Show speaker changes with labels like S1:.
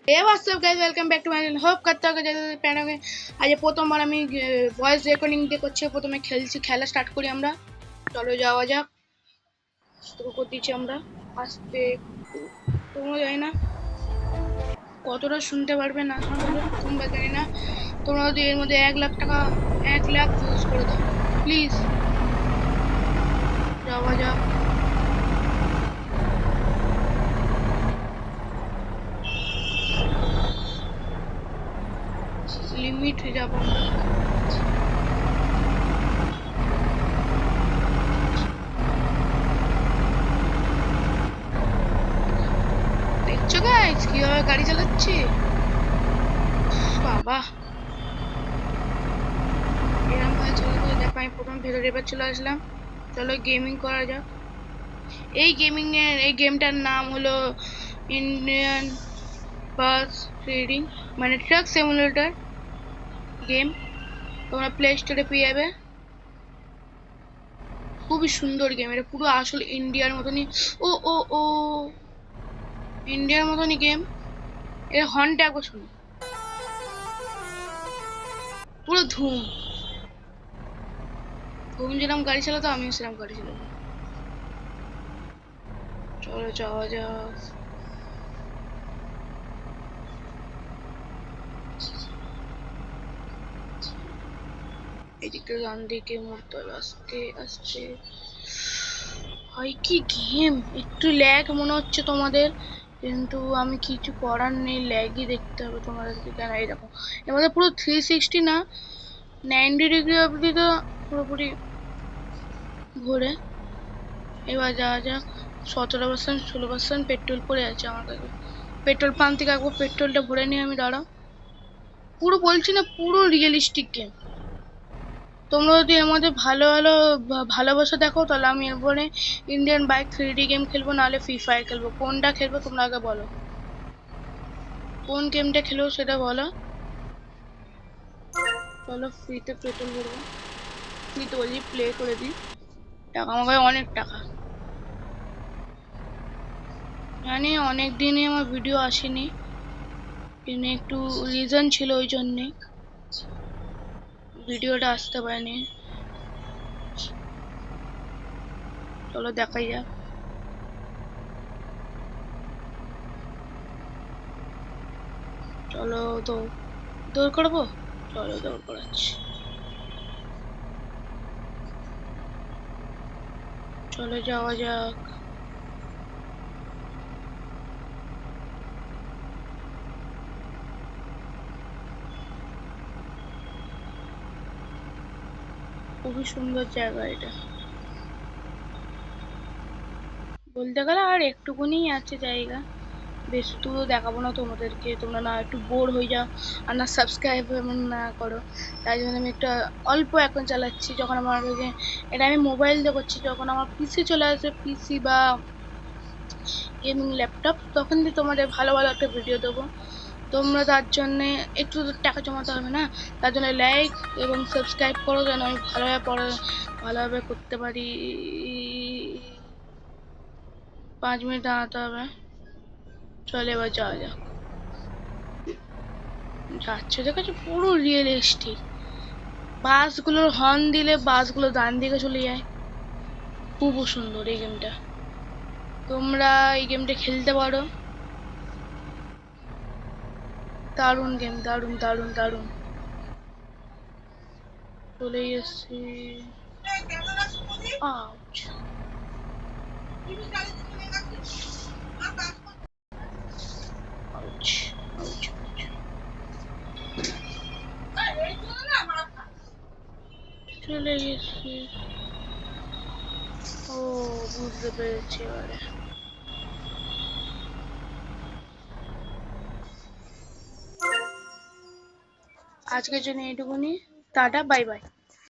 S1: Hey, what's up guys, welcome back to my channel. Hope करता होगा जैसे पहले में आज প্রথমবার আমি ভয়েস রেকর্ডিং দিয়ে করছি। প্রথমে খেলা স্টার্ট করি আমরা। চলো যাওয়া যাক। শুরু করে দিচ্ছি আমরা আস্তে। তোমরা জানি না কতটা শুনতে পারবে না শুনতে পারবে তোমরা জানি না। তোমরা যদি এর মধ্যে 1 লাখ টাকা 1 লাখ ভিউজ করে দাও প্লিজ। যাওয়া যাক। লিমিট হয়ে যাবো আমরা। দেখছো গাইস কিভাবে গাড়ি চালাচ্ছি? বাবা এরকম ভাবে চলতে দেখো আমি প্রথম ভেতরে এবার চলে আসলাম। চলো গেমিং করা যাক। এই গেমটার নাম হলো ইন্ডিয়ান বাস ট্রেডিং, মানে ট্রাক সিমুলেটর গেম। তোমরা প্লে স্টোরে পেয়ে যাবে। খুবই সুন্দর গেম, এটা পুরো আসলে ইন্ডিয়ার মতনই। ও ও ও ইন্ডিয়ার মতনই গেম। এর হর্নটা একবার শুনো, পুরো ধুম ধুম। যেরকম গাড়ি চালাতো আমিও সেরকম গাড়ি চালাবো। চলো যাওয়া যাক। এদিকে ডান দিকে মুড়তে হবে আস্তে আস্তে। হয় কি গেম, একটু ল্যাগ মনে হচ্ছে তোমাদের, কিন্তু আমি কিছু করার নেই, ল্যাগই দেখতে হবে তোমাদেরকে। কেন এই দেখো এর মধ্যে পুরো 360 না 90 ডিগ্রি অবধি তো পুরোপুরি ঘোরে। এবার যাওয়া যাক। 17% 16% পেট্রোল পড়ে আছে আমার কাছে। পেট্রোল পাম্প থেকে একবার পেট্রোলটা ভরে নিয়ে আমি দাঁড়াও। পুরো বলছি না পুরো রিয়েলিস্টিক গেম। তোমরা যদি এর মধ্যে ভালো ভালো ভালোবাসা দেখো তাহলে আমি এরপরে ইন্ডিয়ান বাইক 3D গেম খেলবো, নাহলে ফ্রি ফায়ার খেলবো। কোনটা খেলবো তোমরা আগে বলো, কোন গেমটা খেলবো সেটা বলো। চলো ফ্রিতে পেট্রোল ভরবো। ফ্রিতে বলছি প্লে করে দিই। টাকা আমার কাছে অনেক টাকা। জানি অনেক দিনই আমার ভিডিও আসেনি, কিন্তু একটু রিজন ছিল ওই জন্যে ভিডিওটা আসতে পারেনি। চলো দেখাই যাক। চলো দৌড় করবো। চলো দৌড় করাচ্ছি। চলো যাওয়া যাক। খুবই সুন্দর জায়গা এটা, বলতে গেলে আর একটুকুনি আছে জায়গা। বেশি দূরও দেখাবো না তোমাদেরকে, তোমরা না একটু বোর হয়ে যাও আর না সাবস্ক্রাইব না করো। তাই জন্য আমি একটা অল্প এখন চালাচ্ছি। যখন আমার এটা আমি মোবাইল দিয়ে করছি, যখন আমার পিসি চলে আসে, পিসি বা গেমিং ল্যাপটপ, তখন দিয়ে তোমাদের ভালো ভালো একটা ভিডিও দেবো। তোমরা তার জন্যে একটু তো টাকা জমাতে হবে না, তার জন্য লাইক এবং সাবস্ক্রাইব করো যেন আমি ভালোভাবে করতে পারি। 5 মিনিট দাঁড়াতে হবে। চলে এবার যাওয়া যাক। যাচ্ছে দেখেছো পুরো রিয়েলিস্টিক। বাসগুলোর হর্ন দিলে বাসগুলো ডান দিকে চলে যায়। খুব সুন্দর এই গেমটা, তোমরা এই গেমটা খেলতে পারো। দারুণ গেম, দারুণ দারুণ দারুণ। চলে এসছি। আউচ। Ouch ouch. চলে গেছি। ও বুঝতে পেরেছি এবারে। আজকের জন্য এইটুকুনি। Tata bye bye.